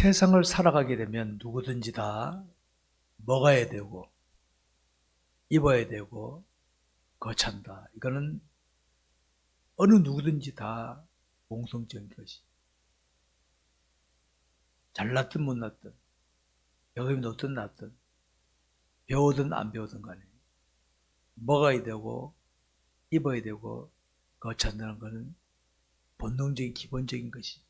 세상을 살아가게 되면 누구든지 다 먹어야 되고 입어야 되고 거찬다. 이거는 어느 누구든지 다 공통적인 것이. 잘났든 못났든 경험이 높든 낮든 배우든 안 배우든 간에 먹어야 되고 입어야 되고 거찬다는 것은 본능적인 기본적인 것이.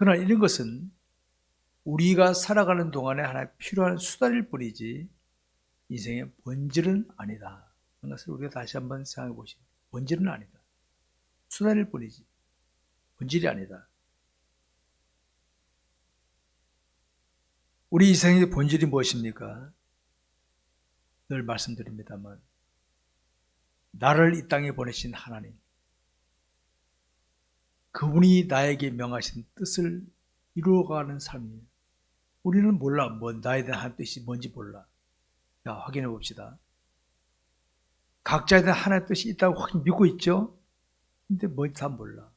그러나 이런 것은 우리가 살아가는 동안에 하나 필요한 수단일 뿐이지 인생의 본질은 아니다. 그런 것을 우리가 다시 한번 생각해 보시면 본질은 아니다. 수단일 뿐이지 본질이 아니다. 우리 인생의 본질이 무엇입니까? 늘 말씀드립니다만 나를 이 땅에 보내신 하나님, 그분이 나에게 명하신 뜻을 이루어가는 삶이에요. 우리는 몰라. 나에 대한 뜻이 뭔지 몰라. 자, 확인해 봅시다. 각자에 대한 하나의 뜻이 있다고 확 믿고 있죠? 근데 뭔지 다 몰라.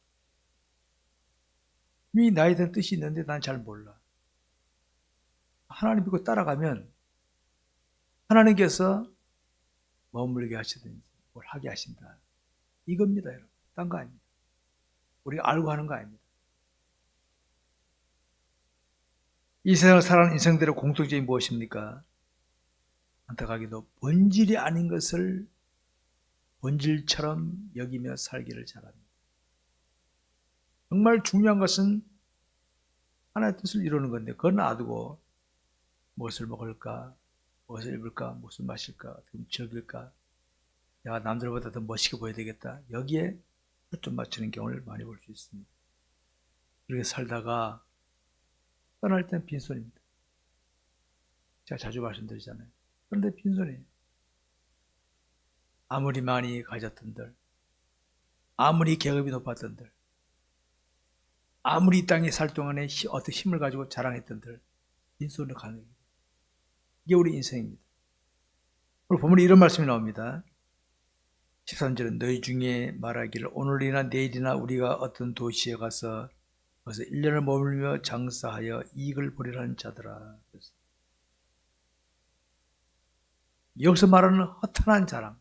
이미 나에 대한 뜻이 있는데 난 잘 몰라. 하나님 믿고 따라가면 하나님께서 머물게 하시든지 뭘 하게 하신다. 이겁니다, 여러분. 딴 거 아닙니다. 우리가 알고 하는 거 아닙니다. 이 세상을 살아가는 인생들의 공통점이 무엇입니까? 안타깝게도 본질이 아닌 것을 본질처럼 여기며 살기를 잘합니다. 정말 중요한 것은 하나의 뜻을 이루는 건데 그건 놔두고 무엇을 먹을까, 무엇을 입을까, 무엇을 마실까, 어떻게 즐길까, 내가 남들보다 더 멋있게 보여야 되겠다. 여기에 초점 맞추는 경우를 많이 볼 수 있습니다. 그렇게 살다가 떠날 땐 빈손입니다. 제가 자주 말씀드리잖아요. 그런데 빈손이에요. 아무리 많이 가졌던들, 아무리 계급이 높았던들, 아무리 이 땅에 살 동안에 어떤 힘을 가지고 자랑했던들 빈손으로 가는 거예요. 이게 우리 인생입니다. 오늘 보면 이런 말씀이 나옵니다. 13절은 너희 중에 말하기를 오늘이나 내일이나 우리가 어떤 도시에 가서 거기서 1년을 머물며 장사하여 이익을 보리라는 자들아. 여기서 말하는 허탄한 자랑.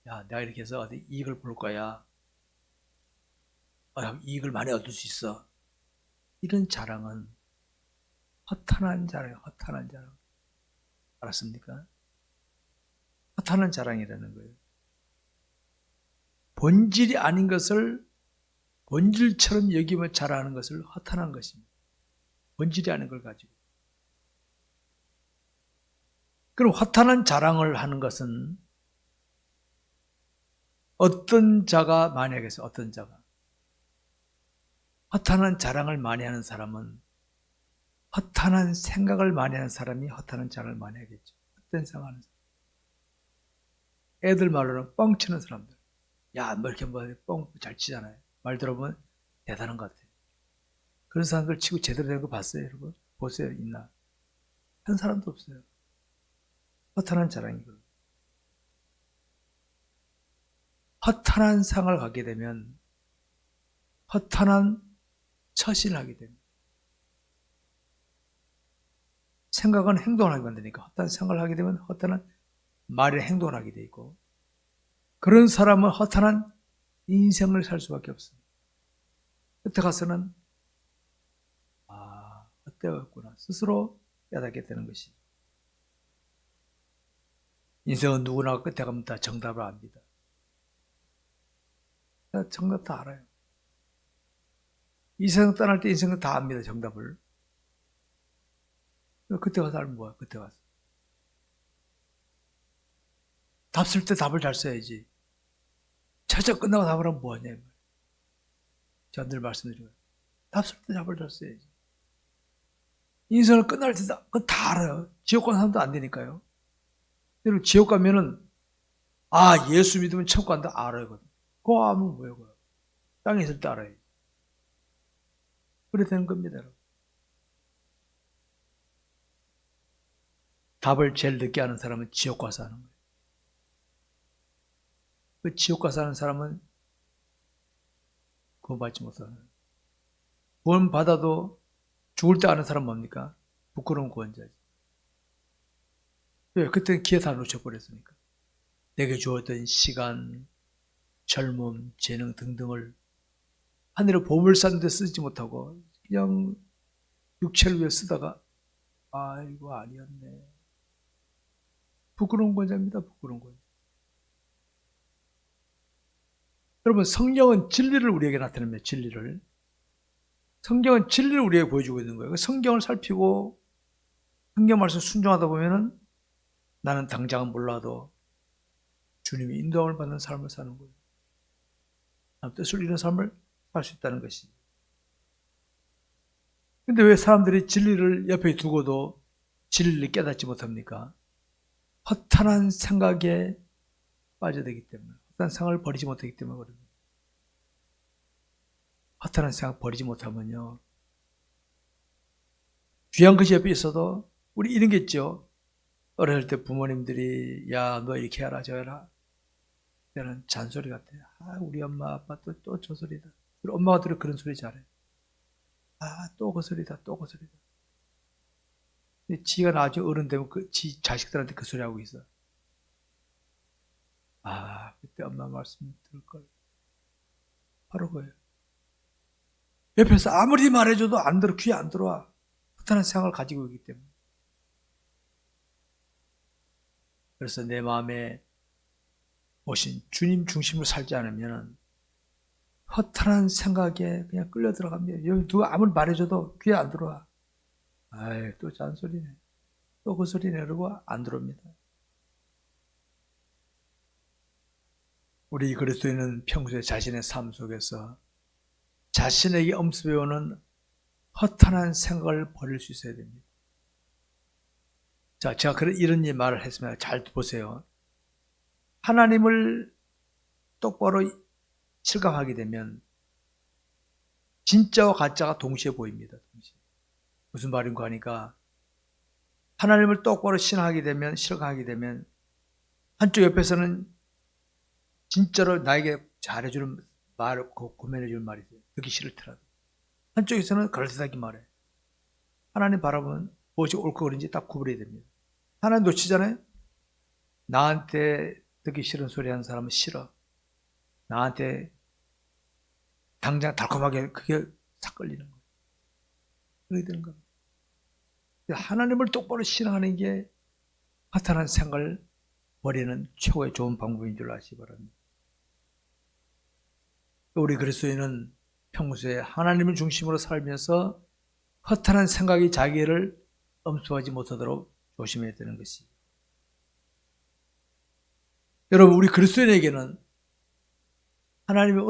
야, 내가 이렇게 해서 어디 이익을 볼 거야. 이익을 많이 얻을 수 있어. 이런 자랑은 허탄한 자랑, 허탄한 자랑. 알았습니까? 허탄한 자랑이라는 거예요. 본질이 아닌 것을 본질처럼 여기며 자랑하는 것을 허탄한 것입니다. 본질이 아닌 걸 가지고. 그럼 허탄한 자랑을 하는 것은 어떤 자가 많이 하겠어요? 어떤 자가? 허탄한 자랑을 많이 하는 사람은 허탄한 생각을 많이 하는 사람이 허탄한 자랑을 많이 하겠죠. 헛된 생각하는 사람. 애들 말로는 뻥치는 사람들. 야, 뭐 이렇게 뻥 잘 치잖아요. 말 들어보면 대단한 것 같아요. 그런 사람들 치고 제대로 된 거 봤어요, 여러분? 보세요, 있나? 한 사람도 없어요. 허탄한 자랑이거든요. 허탄한 상을 갖게 되면 허탄한 처신을 하게 됩니다. 생각은 행동을 하게 만드니까 허탄한 생각을 하게 되면 허탄한 말이나 행동을 하게 돼 있고 그런 사람은 허탄한 인생을 살 수밖에 없습니다. 끝에 가서는 헛되었구나 스스로 깨닫게 되는 것이. 인생은 누구나 끝에 가면 다 정답을 압니다. 정답 다 알아요. 이 세상 떠날 때 인생은 다 압니다. 정답을. 그때 가서 알면 뭐야? 그때 가서 답 쓸 때 답을 잘 써야지. 최저 끝나고 답을 하면 뭐하냐. 제가 늘 말씀드려요. 답 쓸 때 답을 잘 써야지. 인생을 끝날 때 그건 다 알아요. 지옥 가는 사람도 안 되니까요. 여러분 지옥 가면은 예수 믿으면 천국 간다 알아요. 그거 하면 뭐예요? 그거. 땅에 있을 때 알아요. 그래 되는 겁니다. 여러분. 답을 제일 늦게 하는 사람은 지옥 가서 하는 거예요. 그 지옥 가서 하는 사람은 그거 받지 못하는 거예요. 구원 받아도 죽을 때 아는 사람 뭡니까? 부끄러운 구원자지. 왜? 그때는 기회 다 놓쳐버렸으니까. 내게 주었던 시간, 젊음, 재능 등등을 하늘의 보물 쌓는 데 쓰지 못하고 그냥 육체를 위해 쓰다가 아이고 아니었네. 부끄러운 권자입니다. 부끄러운 권자. 여러분 성경은 진리를 우리에게 나타냅니다. 진리를. 성경은 진리를 우리에게 보여주고 있는 거예요. 성경을 살피고 성경 말씀 순종하다 보면은 나는 당장은 몰라도 주님이 인도함을 받는 삶을 사는 거예요. 뜻을 이루는 삶을 살 수 있다는 것이. 근데 왜 사람들이 진리를 옆에 두고도 진리를 깨닫지 못합니까? 허탄한 생각에 빠져들기 때문에, 허탄한 생각을 버리지 못하기 때문에 그럽니다. 허탄한 생각 버리지 못하면요, 귀한 것이 옆에 있어도 우리 이런 게 있죠. 어릴 때 부모님들이 야 너 이렇게 해라 저 해라. 때는 잔소리 같아요. 우리 엄마 아빠 또 저 소리다. 우리 엄마가 들어 그런 소리 잘해. 또 그 소리다 또 그 소리다. 지가 나중에 어른 되면 지 자식들한테 그 소리 하고 있어. 그때 엄마 말씀 들을걸. 바로 그거예요. 옆에서 아무리 말해줘도 안 들어, 귀에 안 들어와. 허탄한 생각을 가지고 있기 때문에. 그래서 내 마음에 오신 주님 중심으로 살지 않으면 허탄한 생각에 그냥 끌려 들어갑니다. 여기 누가 아무리 말해줘도 귀에 안 들어와. 또 잔소리네. 또 그 소리네. 그러고 안 들어옵니다. 우리 그리스도인은 평소에 자신의 삶 속에서 자신에게 엄습해오는 허탄한 생각을 버릴 수 있어야 됩니다. 자, 제가 이런 말을 했습니다. 잘 보세요. 하나님을 똑바로 실감하게 되면 진짜와 가짜가 동시에 보입니다. 동시에. 무슨 말인가 하니까 하나님을 똑바로 신하게 되면, 실감하게 되면 한쪽 옆에서는 진짜로 나에게 잘해주는 말을 고면해주는 말이 있어요. 듣기 싫더라도. 한쪽에서는 그럴듯하게 말해. 하나님 바라보면 무엇이 옳고 그른지 딱 구분해야 됩니다. 하나님 놓치잖아요. 나한테 듣기 싫은 소리 하는 사람은 싫어. 나한테 당장 달콤하게 그게 싹 걸리는 거예요. 그렇게 되는 겁니다. 하나님을 똑바로 신앙하는 게 허탄한 생각을 버리는 최고의 좋은 방법인 줄 아시기 바랍니다. 우리 그리스도인은 평소에 하나님을 중심으로 살면서 허탄한 생각이 자기를 엄습하지 못하도록 조심해야 되는 것이. 여러분 우리 그리스도인에게는 하나님의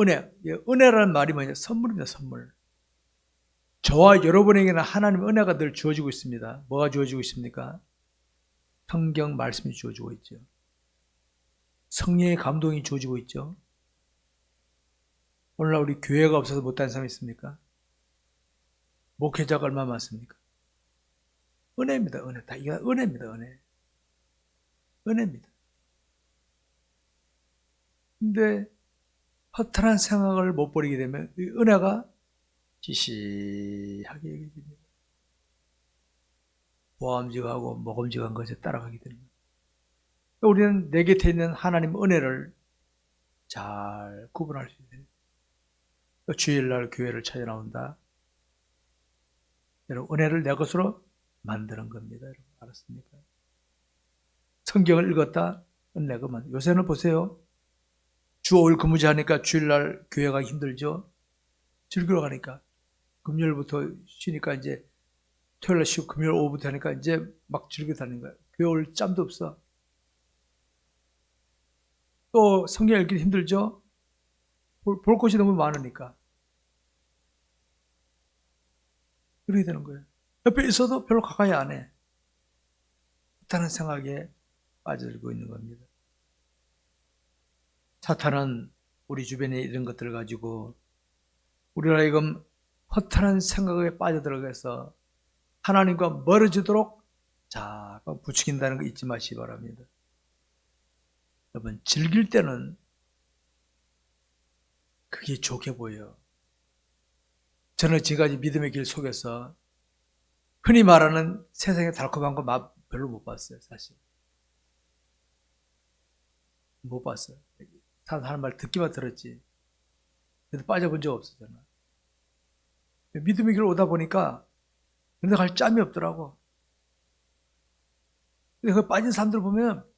은혜라는 말이 뭐냐? 선물입니다. 선물. 저와 여러분에게는 하나님의 은혜가 늘 주어지고 있습니다. 뭐가 주어지고 있습니까? 성경 말씀이 주어지고 있죠. 성령의 감동이 주어지고 있죠. 오늘날 우리 교회가 없어서 못하는 사람이 있습니까? 목회자가 얼마나 많습니까? 은혜입니다. 은혜. 다 이거 은혜입니다. 은혜. 은혜입니다. 근데 허탄한 생각을 못 버리게 되면 이 은혜가 지시하게 여겨집니다. 보암직하고 모금직한 것에 따라가게 되는 거예요. 우리는 내 곁에 있는 하나님 은혜를 잘 구분할 수 있어요. 주일날 교회를 찾아 나온다. 여러분 은혜를 내 것으로 만드는 겁니다. 여러분 알았습니까? 성경을 읽었다. 은혜가 요새는 보세요. 주 5일 근무제 하니까 주일날 교회가 힘들죠. 즐기러 가니까 금요일부터 쉬니까 이제 토요일날 쉬고 금요일 오후부터 하니까 이제 막 즐겨 다니는 거야. 교회 올 짬도 없어. 또 성경 읽기 힘들죠. 볼 곳이 너무 많으니까. 그렇게 되는 거예요. 옆에 있어도 별로 가까이 안 해. 다른 생각에 빠져들고 있는 겁니다. 사탄은 우리 주변에 이런 것들을 가지고 우리를 하여금 허탄한 생각에 빠져들어가서 하나님과 멀어지도록 자꾸 부추긴다는 거 잊지 마시기 바랍니다. 여러분 즐길 때는 그게 좋게 보여요. 저는 지금까지 믿음의 길 속에서 흔히 말하는 세상의 달콤한 거 맛 별로 못 봤어요, 사실. 못 봤어요. 사람 하는 말 듣기만 들었지. 근데 빠져본 적 없어, 저는. 믿음의 길 오다 보니까 근데 갈 짬이 없더라고. 근데 그 빠진 사람들 보면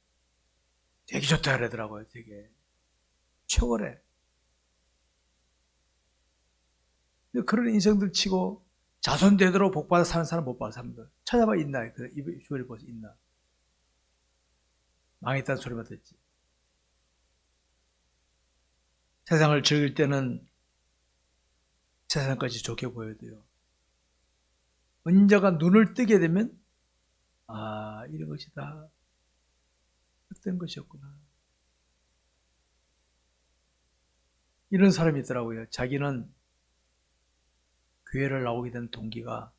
되게 좋다 그러더라고요, 되게. 최고래. 근데 그런 인생들 치고 자손 되도록 복받아 사는 사람 못 받아 사람들. 찾아봐, 있나? 그 주변에 보서 있나? 망했다는 소리만 듣지. 세상을 즐길 때는 세상까지 좋게 보여야 돼요. 언제가 눈을 뜨게 되면 아, 이런 것이 다 헛된 것이었구나. 이런 사람이 있더라고요. 자기는 교회를 나오게 된 동기가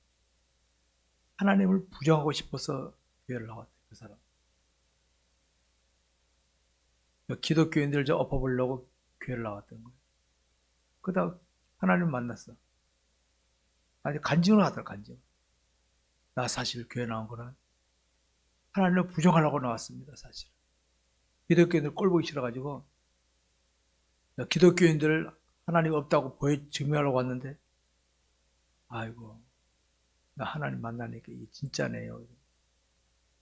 하나님을 부정하고 싶어서 교회를 나왔대요. 그 사람. 기독교인들 좀 엎어보려고 교회를 나왔던 거예요. 그러다 하나님 만났어. 아니, 간증을 하더라, 간증. 나 사실 교회 나온 거는 하나님을 부정하려고 나왔습니다, 사실. 기독교인들 꼴 보기 싫어가지고, 기독교인들 하나님 없다고 증명하려고 왔는데, 아이고, 나 하나님 만나니까 이게 진짜네요.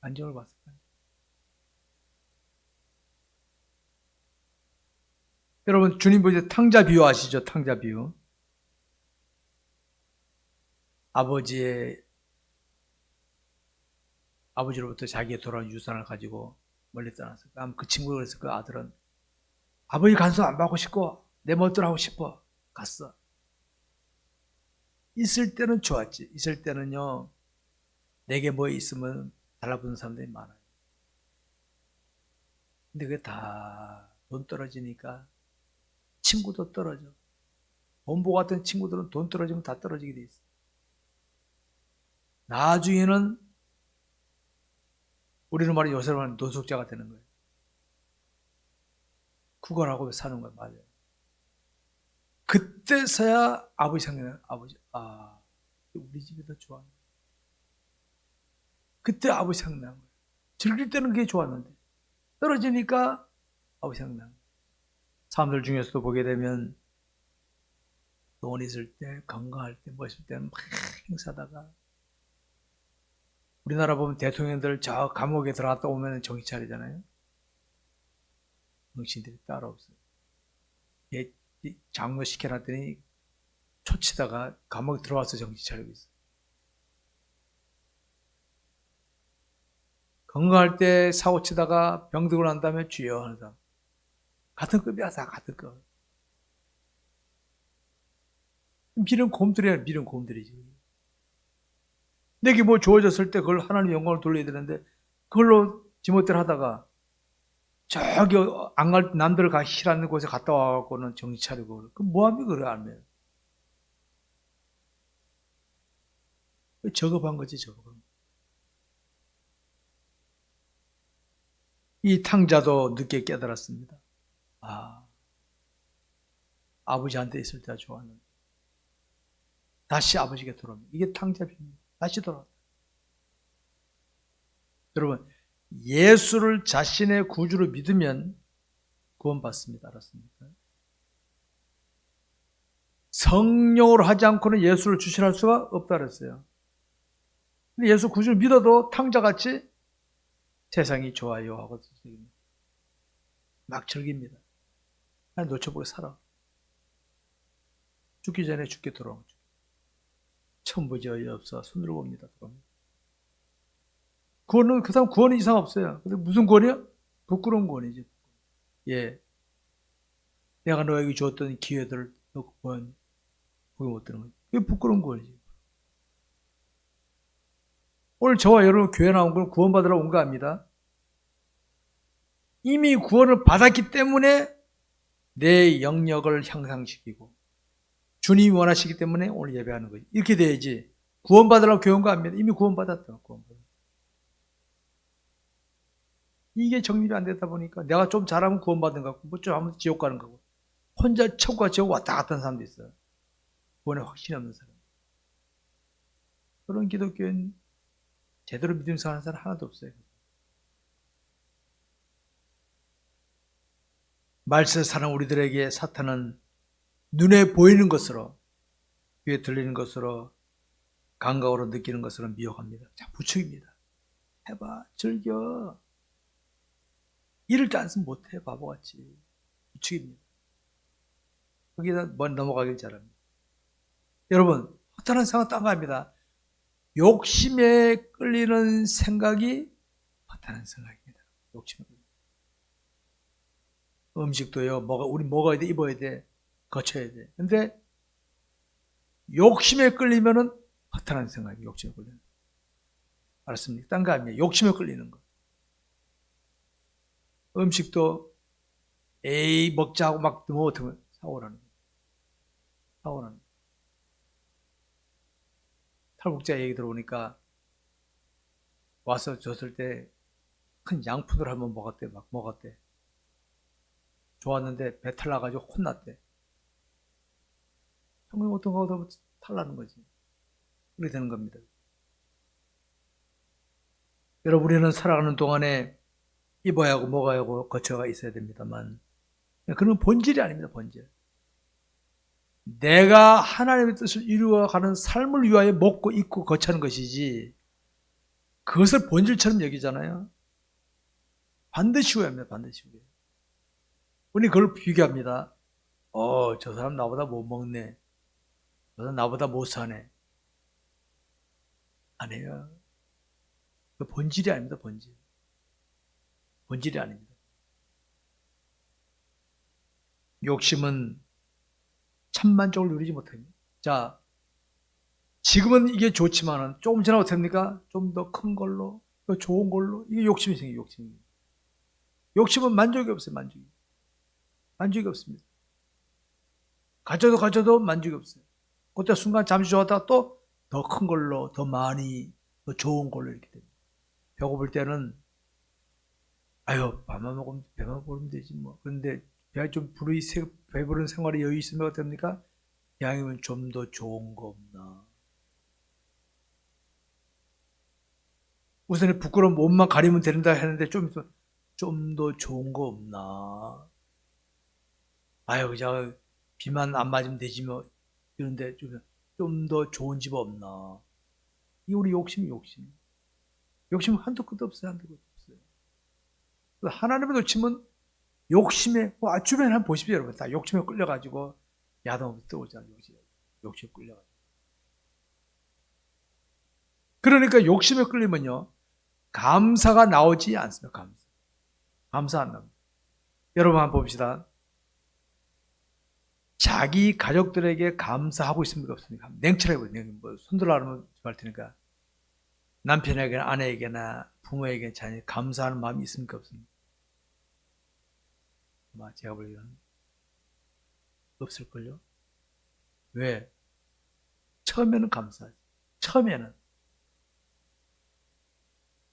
간증을 봤어요. 여러분, 주님 보이죠? 탕자 비유 아시죠? 탕자 비유. 아버지로부터 자기의 돌아온 유산을 가지고 멀리 떠났어요. 그 친구가 그래서 그 아들은 아버지 간섭 안 받고 싶고 내 멋대로 하고 싶어. 갔어. 있을 때는 좋았지. 있을 때는요, 내게 뭐 있으면 달라붙는 사람들이 많아요. 근데 그게 다 돈 떨어지니까 친구도 떨어져. 본보 같은 친구들은 돈 떨어지면 다 떨어지게 돼 있어. 나중에는 우리는 말해 요새 말하는 노숙자가 되는 거예요. 구걸하고 사는 거예요. 맞아요. 그때서야 아버지 생각나요. 아버지, 우리 집이 더 좋았네. 그때 아버지 생각나는 거예요. 즐길 때는 그게 좋았는데 떨어지니까 아버지 생각나는 거예요. 사람들 중에서도 보게 되면 돈 있을 때, 건강할 때, 뭐 있을 때는 막 행사다가 우리나라 보면 대통령들 저 감옥에 들어갔다 오면 정신 차리잖아요. 정신들이 따로 없어요. 장로 시켜놨더니 초치다가 감옥에 들어와서 정신 차리고 있어요. 건강할 때 사고 치다가 병들고 난 다음에 주여 하는 사람. 같은 급이야, 다 같은 급. 미련 곰들이야, 미련 곰들이지. 내게 뭐 주어졌을 때 그걸 하나님 영광을 돌려야 되는데 그걸로 지멋대로 하다가 저기 남들 가기 싫어하는 곳에 갔다 와갖고는 정신 차리고 그 뭐합니까 그래 하면 저급한 거지 저급한 거. 이 탕자도 늦게 깨달았습니다. 아버지한테 있을 때가 좋았는데 다시 아버지에게 돌아옵니다. 이게 탕자입니다. 다시 돌아옵니다. 여러분, 예수를 자신의 구주로 믿으면 구원받습니다. 알았습니까? 성령으로 하지 않고는 예수를 주신할 수가 없다 그랬어요. 근데 예수 구주를 믿어도 탕자같이 세상이 좋아요 하고 막 즐깁니다. 그냥 놓쳐보고 살아. 죽기 전에 죽게 돌아오죠. 천부지어이 없어 손으로 봅니다. 구원은 그 사람 구원이 이상 없어요. 근데 무슨 구원이야? 부끄러운 구원이지. 예, 내가 너에게 주었던 기회들을 너 구원 그게 못 되는 거지. 이게 부끄러운 구원이지. 오늘 저와 여러분 교회 나온 건 구원받으러 온 거 아닙니다. 이미 구원을 받았기 때문에 내 영역을 향상시키고 주님이 원하시기 때문에 오늘 예배하는 거지. 이렇게 돼야지. 구원받으라고 교회 온 거 아닙니다. 이미 구원받았다. 이게 정립이 안 되다 보니까 내가 좀 잘하면 구원받은 것 같고 뭐 좀 하면 지옥 가는 거고 혼자 천국과 지옥 왔다 갔다 하는 사람도 있어요. 구원에 확신이 없는 사람. 그런 기독교인 제대로 믿음 생활하는 사람 하나도 없어요. 말세를 사는 우리들에게 사탄은 눈에 보이는 것으로, 귀에 들리는 것으로, 감각으로 느끼는 것으로 미혹합니다. 자, 부추깁니다. 해봐, 즐겨. 이럴 때 안 쓰면 못해, 바보같이. 부추깁니다. 거기다 넘어가길 잘합니다. 여러분, 허탄한 생각 딴 거 아닙니다. 욕심에 끌리는 생각이 허탄한 생각입니다. 욕심에 끌리는. 음식도요, 우리 먹어야 돼, 입어야 돼, 거쳐야 돼. 근데 욕심에 끌리면은 허탄한 생각이 욕심에 끌리는 거. 알았습니까? 딴 거 아닙니다. 욕심에 끌리는 거. 음식도 에이 먹자 하고 막 못하면 사고라는 거. 사고라는 거. 탈북자 얘기 들어보니까 와서 줬을 때 큰 양푼을 한번 먹었대. 막 먹었대. 좋았는데 배탈 나가지고 혼났대. 형님 어떤 거보다 탈나는 거지. 그렇게 되는 겁니다. 여러분, 우리는 살아가는 동안에 입어야 하고 먹어야 하고 거처가 있어야 됩니다만, 그런 본질이 아닙니다. 본질. 내가 하나님의 뜻을 이루어가는 삶을 위하여 먹고 입고 거처하는 것이지, 그것을 본질처럼 여기잖아요. 반드시 후회합니다. 반드시 후회. 우리 그걸 비교합니다. 저 사람 나보다 못 먹네. 저 사람 나보다 못 사네. 아니에요. 그 본질이 아닙니다. 본질. 본질이 아닙니다. 욕심은 천만족을 누리지 못합니다. 자, 지금은 이게 좋지만은 조금 지나면 어떻게 합니까? 좀 더 큰 걸로, 더 좋은 걸로. 이게 욕심이 생겨요. 욕심이. 욕심은 만족이 없어요. 만족이. 만족이 없습니다. 가져도 만족이 없어요. 그때 순간 잠시 좋았다가 또 더 큰 걸로, 더 많이, 더 좋은 걸로 이렇게 됩니다. 배고플 때는 아유, 밥만 먹으면 배만 부르면 되지 뭐. 그런데 배가 좀 배부른 생활에 여유 있으면 어떻게 됩니까? 양이면 좀 더 좋은 거 없나. 우선에 부끄러운 몸만 가리면 된다 했는데 좀 더 좋은 거 없나. 아유, 그냥 비만 안 맞으면 되지 뭐. 이런데 좀 더 좋은 집 없나. 이 우리 욕심. 욕심 한도 끝도 없어요. 한도 끝도 없어요. 하나님을 놓치면 욕심에, 주변에 한번 보십시오, 여러분. 다 욕심에 끌려가지고 야단없이 떠오잖아요. 욕심에 끌려가지고. 그러니까 욕심에 끌리면요, 감사가 나오지 않습니다. 감사 안 나옵니다. 여러분 한번 봅시다. 자기 가족들에게 감사하고 있습니까? 없습니까? 냉철하게 뭐 손들어 하면 할 테니까. 남편에게나 아내에게나 부모에게 자녀 감사하는 마음이 있습니까? 없습니까? 아마 제가 보기에는 없을걸요. 왜? 처음에는 감사하지. 처음에는.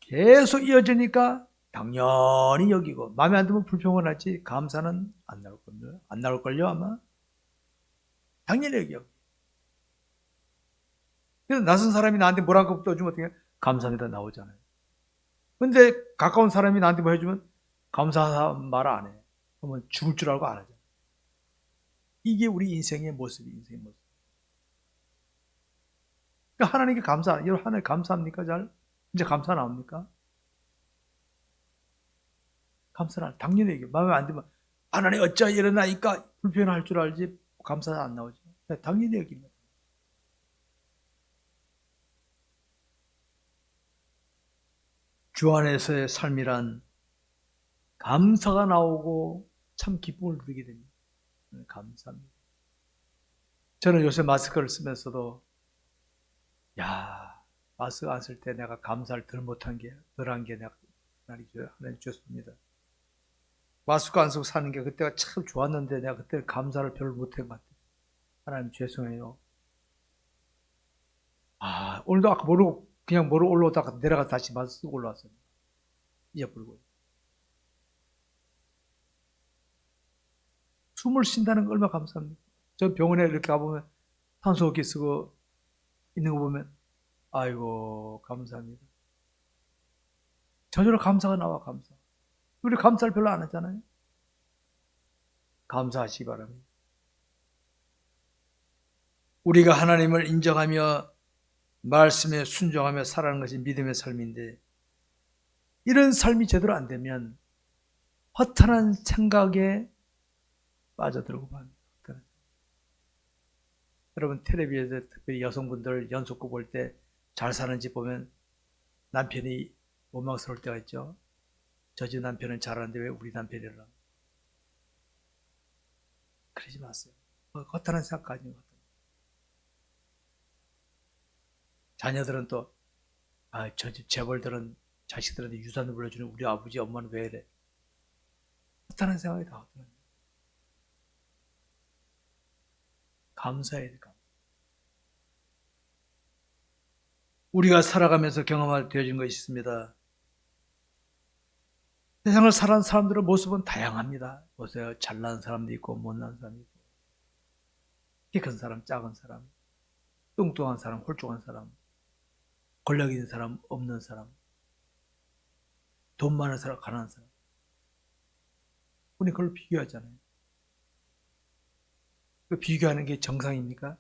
계속 이어지니까 당연히 여기고, 마음에 안 들면 불평은 하지 감사는 안 나올걸요. 안 나올걸요, 아마. 당연히 여기요. 그래서 낯선 사람이 나한테 뭐라고 떠주면 어떻게 감사합니다 나오잖아요. 근데 가까운 사람이 나한테 뭐 해주면 감사하다 말 안 해. 그러면 죽을 줄 알고 안 하죠. 이게 우리 인생의 모습이. 그러니까 하나님께 여러분 하나님 감사합니까? 잘? 이제 감사 나옵니까? 감사는 당연히 얘기해. 마음에 안 들면 하나님 어찌 이러나니까 불편할 줄 알지 감사는 안 나오죠. 당연히 얘기입니다. 주 안에서의 삶이란 감사가 나오고 참 기쁨을 누리게 됩니다. 감사합니다. 저는 요새 마스크를 쓰면서도 마스크 안 쓸 때 내가 감사를 덜한 게 내가 하나님 주셨습니다. 마스크 안 쓰고 사는 게 그때가 참 좋았는데 내가 그때 감사를 별로 못한 것 같아요. 하나님 죄송해요. 오늘도 아까 그냥 올라오다가 내려가 다시 마스크 쓰고 올라왔어요. 잊어버리고. 숨을 쉰다는 거 얼마나 감사합니까? 저 병원에 이렇게 가보면 산소호흡기 쓰고 있는 거 보면 아이고, 감사합니다. 저절로 감사가 나와, 감사. 우리 감사를 별로 안 하잖아요. 감사하시기 바랍니다. 우리가 하나님을 인정하며 말씀에 순종하며 살아가는 것이 믿음의 삶인데, 이런 삶이 제대로 안 되면 허탄한 생각에 빠져들고 맙니다. 여러분, 텔레비에서 특별히 여성분들 연속극 볼 때 잘 사는지 보면 남편이 원망스러울 때가 있죠. 저 집 남편은 잘하는데 왜 우리 남편이라. 그러지 마세요. 허탄한 생각 가지고. 자녀들은 또, 저 집 재벌들은 자식들한테 유산을 물려주는 우리 아버지 엄마는 왜 이래. 허탄한 생각이 다 허탄한. 감사해야 돼. 우리가 살아가면서 경험되어진 것이 있습니다. 세상을 살아가는 사람들의 모습은 다양합니다. 보세요. 잘난 사람도 있고 못난 사람도 있고, 키 큰 사람, 작은 사람, 뚱뚱한 사람, 홀쭉한 사람, 권력 있는 사람, 없는 사람, 돈 많은 사람, 가난한 사람. 우리 그걸 비교하잖아요. 그 비교하는 게 정상입니까?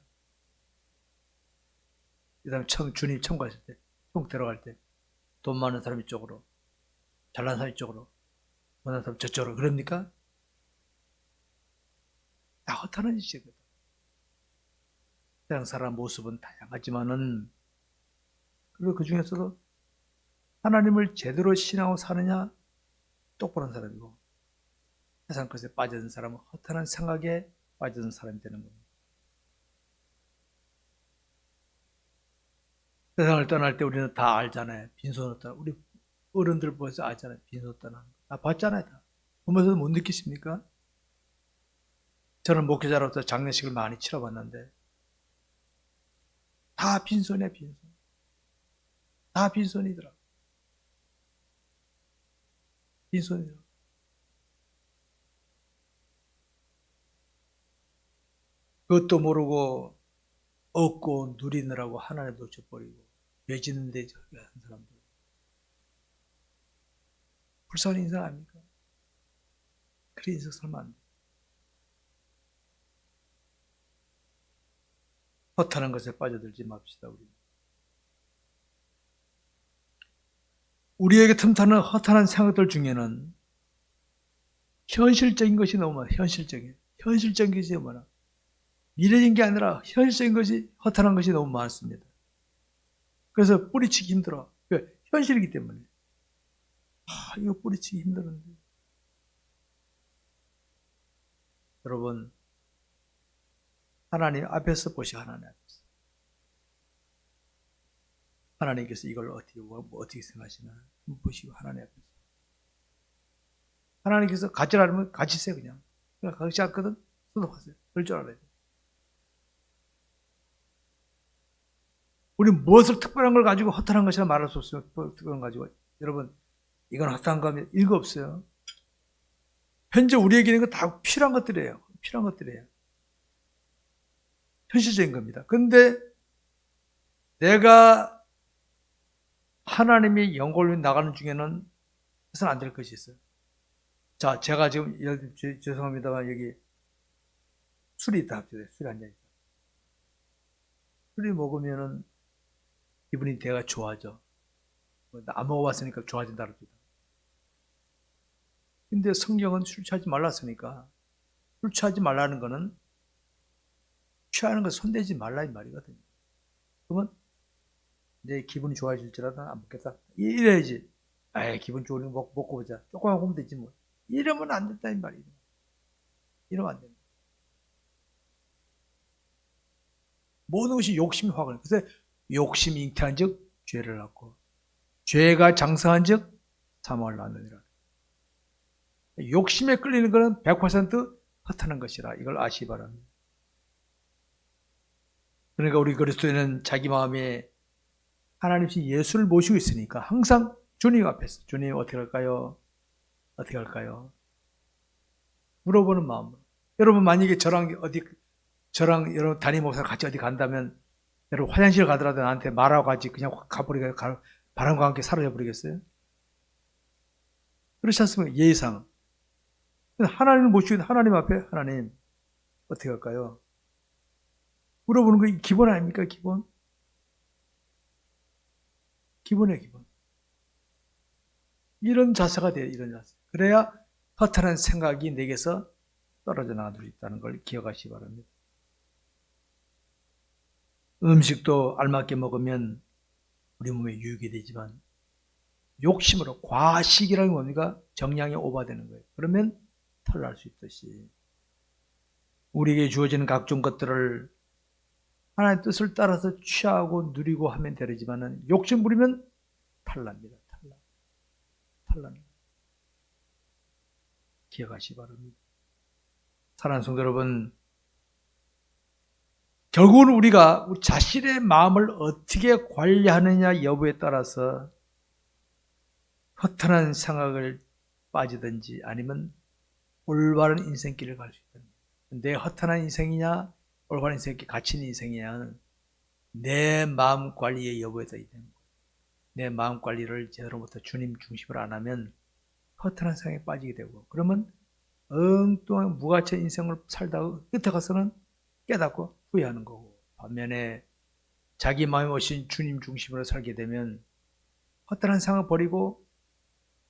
이 사람 주님 천국 갔을 때, 천국 들어갈 때, 돈 많은 사람 이쪽으로, 잘난 사람 이쪽으로, 못난 사람 저쪽으로, 그럽니까? 다 허탄한 짓이거든. 세상 사람 모습은 다양하지만은, 그리고 그 중에서도 하나님을 제대로 신하고 사느냐, 똑바른 사람이고, 세상 것에 빠져든 사람은 허탄한 생각에 빠져든 사람이 되는 겁니다. 세상을 떠날 때 우리는 다 알잖아요. 빈손으로 떠나. 우리 어른들 벌써 알잖아요. 빈손으로 떠나는 거. 다 봤잖아요. 다. 보면서도 못 느끼십니까? 저는 목회자로서 장례식을 많이 치러봤는데 다 빈손이야, 빈손. 다 빈손이더라. 빈손이더라. 그것도 모르고 얻고 누리느라고 하나님 놓쳐버리고 매지는 데 한 사람들. 불쌍한 인생 아닙니까? 그런 인생 살면 안 돼. 허탄한 것에 빠져들지 맙시다. 우리에게 틈타는 허탄한 생각들 중에는 현실적인 것이 너무 많아. 현실적인 것이 너무 많아. 미래적인 게 아니라 현실적인 것이 허탄한 것이 너무 많습니다. 그래서 뿌리치기 힘들어. 현실이기 때문에. 이거 뿌리치기 힘들었는데. 여러분, 하나님 앞에서 보시오. 하나님 앞에서. 하나님께서 이걸 어떻게 생각하시나 보시고 하나님 앞에서. 하나님께서 가지라면 가지세요. 그냥 가지 않거든 수도하세요. 그럴 줄 알아야 돼. 우리 무엇을 특별한 걸 가지고 허탄한 것이라 말할 수 없어요. 특별한 걸 가지고. 여러분, 이건 허탄한 거면 일거 없어요. 현재 우리에게 있는 건 다 필요한 것들이에요. 필요한 것들이에요. 현실적인 겁니다. 그런데 내가 하나님이 영광을 위해 나가는 중에는 해서는 안 될 것이 있어요. 자, 제가 지금 죄송합니다만 여기 술이 있다 합시다. 술이 한 잔 있다. 술이 먹으면은 기분이 되게 좋아져. 안 먹어봤으니까 좋아진다 그럽니다. 근데 성경은 술 취하지 말랐으니까 술 취하지 말라는 거는 취하는 거 손대지 말라 이 말이거든요. 그러면 내 기분이 좋아질지라도 안 먹겠다. 이래야지. 기분 좋으면 먹고 보자. 조금만 먹으면 되지 뭐. 이러면 안 된다 이 말이에요. 이러면 안 된다. 모든 것이 욕심이 화가 나. 그래서 욕심이 잉태한 즉 죄를 낳고 죄가 장성한 즉 사망을 낳느니라. 욕심에 끌리는 것은 100% 허탄한 것이라. 이걸 아시기 바랍니다. 그러니까 우리 그리스도인은 자기 마음에 하나님 예수를 모시고 있으니까 항상 주님 앞에서 주님 어떻게 할까요? 어떻게 할까요? 물어보는 마음으로. 여러분 만약에 저랑 여러분 담임 목사 같이 어디 간다면 여러분 화장실 가더라도 나한테 말하고 가지 그냥 확 바람과 함께 사라져 버리겠어요? 그렇지 않습니까? 예의상. 하나님을 모시고 하나님 앞에 하나님 어떻게 할까요? 물어보는 거 기본 아닙니까? 기본? 기본이에요, 기본. 이런 자세가 돼요, 이런 자세. 그래야 허탈한 생각이 내게서 떨어져 나갈 수 있다는 걸 기억하시기 바랍니다. 음식도 알맞게 먹으면 우리 몸에 유익이 되지만 욕심으로 과식이라는 게 뭡니까? 정량이 오버되는 거예요. 그러면 탈날 수 있듯이 우리에게 주어지는 각종 것들을 하나님의 뜻을 따라서 취하고 누리고 하면 되지만은 욕심 부리면 탈납니다. 탈납니다. 기억하시기 바랍니다. 사랑하는 성도 여러분, 결국은 우리가 우리 자신의 마음을 어떻게 관리하느냐 여부에 따라서 허탄한 생각을 빠지든지 아니면 올바른 인생길을 갈 수 있다. 내 허탄한 인생이냐 올바른 인생길 갇힌 인생이냐는 내 마음 관리의 여부에 따라 있는 거예요. 내 마음 관리를 제대로부터 주님 중심으로 안 하면 허탄한 생각에 빠지게 되고 그러면 엉뚱한 무가치한 인생을 살다가 끝에 가서는 깨닫고 후회하는 거고 반면에 자기 마음에 오신 주님 중심으로 살게 되면 허탄한 생각을 버리고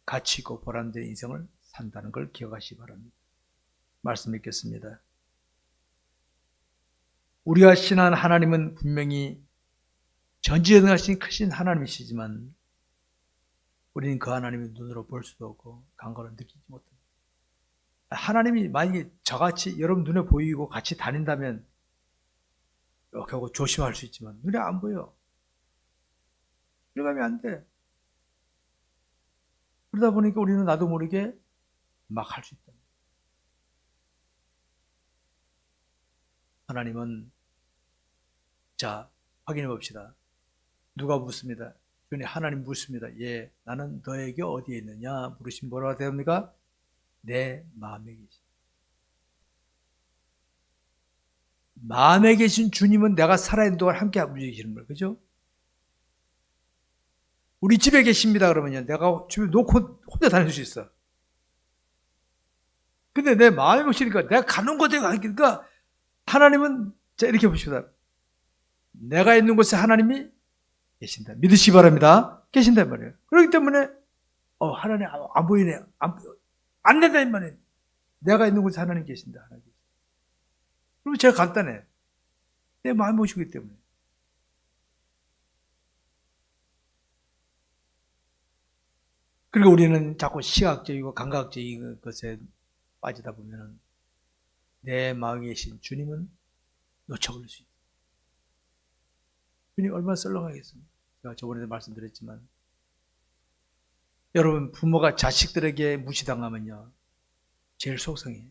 가치 있고 보람된 인생을 산다는 걸 기억하시기 바랍니다. 말씀 읽겠습니다. 우리가 신한 하나님은 분명히 전지전능하신 크신 하나님이시지만 우리는 그 하나님의 눈으로 볼 수도 없고 감각으로 느끼지 못합니다. 하나님이 만약에 저같이 여러분 눈에 보이고 같이 다닌다면 이렇게 하고 조심할 수 있지만 눈에 안 보여. 들어가면 안 돼. 그러다 보니까 우리는 나도 모르게 막 할 수 있다. 하나님은 자 확인해 봅시다. 누가 묻습니다. 주님 하나님 묻습니다. 예, 나는 너에게 어디에 있느냐 물으시면 뭐라고 됩니까? 내 마음에 계신. 마음에 계신 주님은 내가 살아있는 동안 함께 움직이시는 거예요. 그죠? 우리 집에 계십니다. 그러면요. 내가 집에 놓고 혼자 다닐 수 있어. 근데 내 마음에 오시니까 내가 가는 곳에 가니까 하나님은 자 이렇게 보십시다. 내가 있는 곳에 하나님이 계신다. 믿으시기 바랍니다. 계신단 말이에요. 그렇기 때문에 하나님 안 보이네. 안 된다 이 말이에요. 내가 있는 곳에 하나님 계신다. 그럼 제가 간단해. 내 마음에 오시기 때문에. 그리고 우리는 자꾸 시각적이고 감각적인 것에 빠지다 보면 내 마음에 계신 주님은 놓쳐버릴 수 있다. 주님 얼마나 썰렁하겠습니까? 제가 저번에도 말씀드렸지만 여러분 부모가 자식들에게 무시당하면요 제일 속상해요.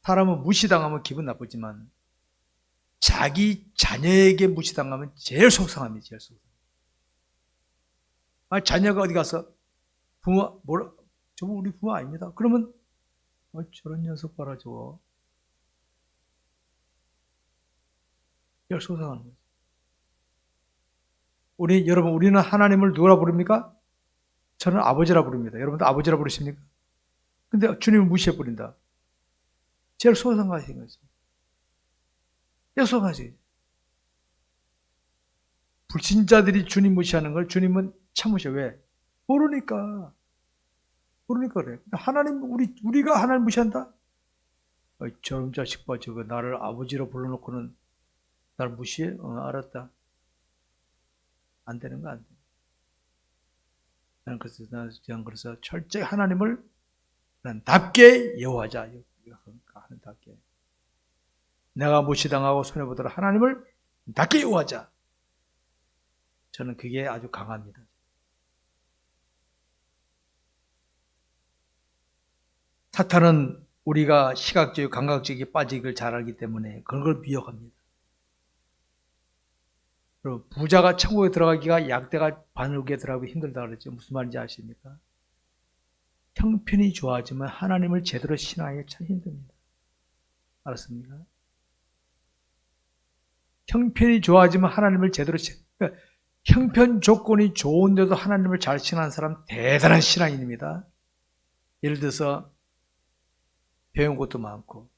사람은 무시당하면 기분 나쁘지만 자기 자녀에게 무시당하면 제일 속상합니다. 제일 속상. 자녀가 어디 가서 부모 저거 우리 부모 아닙니다. 그러면 저런 녀석 봐라 저거. 제일 속상하는 거죠. 여러분 우리는 하나님을 누구라 부릅니까? 저는 아버지라 부릅니다. 여러분도 아버지라 부르십니까? 근데 주님을 무시해버린다. 제일 속상하신 거죠. 제일 속상하지. 불신자들이 주님 무시하는 걸 주님은 참으셔. 왜? 모르니까 그래. 하나님 우리가 하나님 무시한다? 저런 자식 봐 저거 나를 아버지로 불러놓고는 나를 무시해? 알았다. 안 되는 거 안 돼. 나는 그래서 철저히 하나님을 답게 여호하자. 하는 답게. 내가 무시당하고 손해보도록 하나님을 답게 여호하자. 저는 그게 아주 강합니다. 사탄은 우리가 시각적이고 감각적이게 빠지기를 잘 알기 때문에 그런 걸 미혹합니다. 그리고 부자가 천국에 들어가기가 약대가 바늘구에 들어가기 힘들다 그랬죠. 무슨 말인지 아십니까? 형편이 좋아지만 하나님을 제대로 신앙하기가 참 힘듭니다. 알았습니까? 형편이 좋아지면 하나님을 제대로 그러니까 형편 조건이 좋은데도 하나님을 잘 신앙하는 사람 대단한 신앙인입니다. 예를 들어서 배운 것도 많고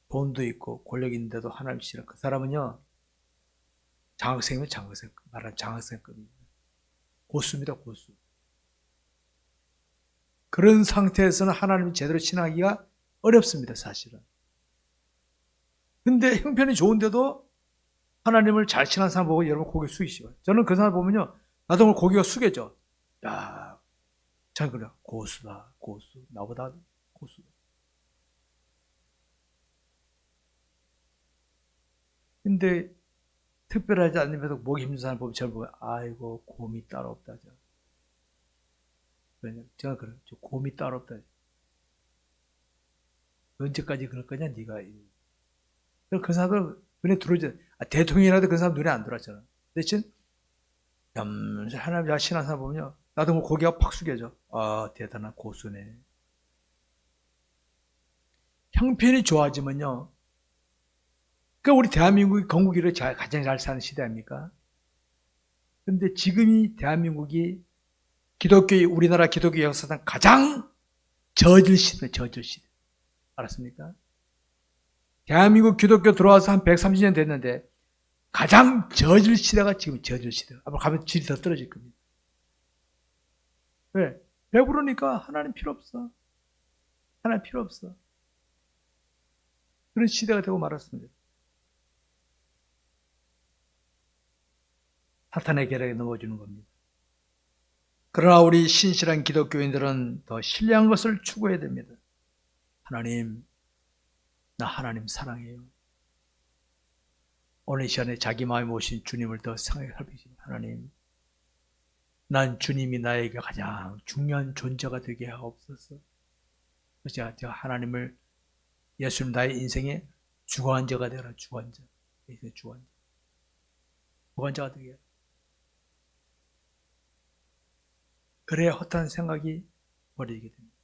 돈도 있고 권력이 있는데도 하나님 신앙 그 사람은요 장학생이면 장학생 말하는 장학생급입니다. 고수입니다. 고수. 그런 상태에서는 하나님을 제대로 신앙하기가 어렵습니다. 사실은. 근데 형편이 좋은데도 하나님을 잘 신앙하는 사람 보고 여러분 고개 숙이시죠. 저는 그 사람 보면요 나도 오늘 고개가 숙여져. 야, 저는 그래 고수다. 고수. 나보다 고수다. 근데 특별하지 않으면서 목이 힘든 사람 보면 저를 보면 아이고 곰이 따로 없다. 제가 그래 저 곰이 따로 없다. 언제까지 그럴 거냐 네가. 그 사람들 눈에 들어오지. 대통령이라도 그 사람 눈에 안 들어왔잖아. 대신 하나님 잘 신앙하는 사람 보면요 나도 뭐 고개가 팍 숙여져. 아 대단한 고수네. 형편이 좋아지면요 그러니까 우리 대한민국이 건국이를 가장 잘 사는 시대 아닙니까? 근데 지금이 대한민국이 우리나라 기독교 역사상 가장 저질 시대, 저질 시대. 알았습니까? 대한민국 기독교 들어와서 한 130년 됐는데 가장 저질 시대가 지금 저질 시대. 앞으로 가면 질이 더 떨어질 겁니다. 왜? 배부르니까 하나님 필요 없어. 하나님 필요 없어. 그런 시대가 되고 말았습니다. 사탄의 계략에 넘어지는 겁니다. 그러나 우리 신실한 기독교인들은 더 신뢰한 것을 추구해야 됩니다. 하나님, 나 하나님 사랑해요. 오늘 이 시간에 자기 마음에 모신 주님을 더 생각해 살피시면 하나님, 난 주님이 나에게 가장 중요한 존재가 되게 하옵소서. 제가 하나님을 예수님 나의 인생의 주관자가 되라. 주관자. 주관자가 되게. 그래야 헛한 생각이 버리게 됩니다.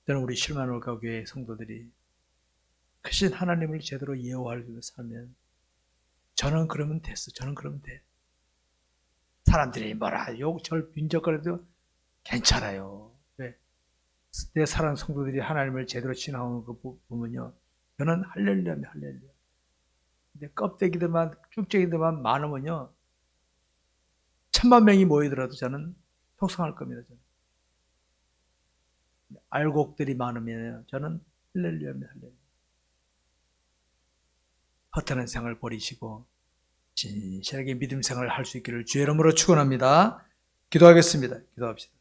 저는 우리 실만올가 교회 성도들이 크신 하나님을 제대로 예호하려고 살면 저는 그러면 됐어. 저는 그러면 돼. 사람들이 뭐라 절 빈적거려도 괜찮아요. 왜? 내 사랑하는 성도들이 하나님을 제대로 신앙하는 거 보면요. 저는 할렐루야입니다. 할렐루야. 근데 껍데기들만 쭉쟁이들만 많으면요. 1000만 명이 모이더라도 저는 속상할 겁니다. 저는. 알곡들이 많으면 저는 할렐루야입니다. 할렐루야. 허탄한 생활을 버리시고 진실하게 믿음 생활을 할 수 있기를 주의 이름으로 축원합니다. 기도하겠습니다. 기도합시다.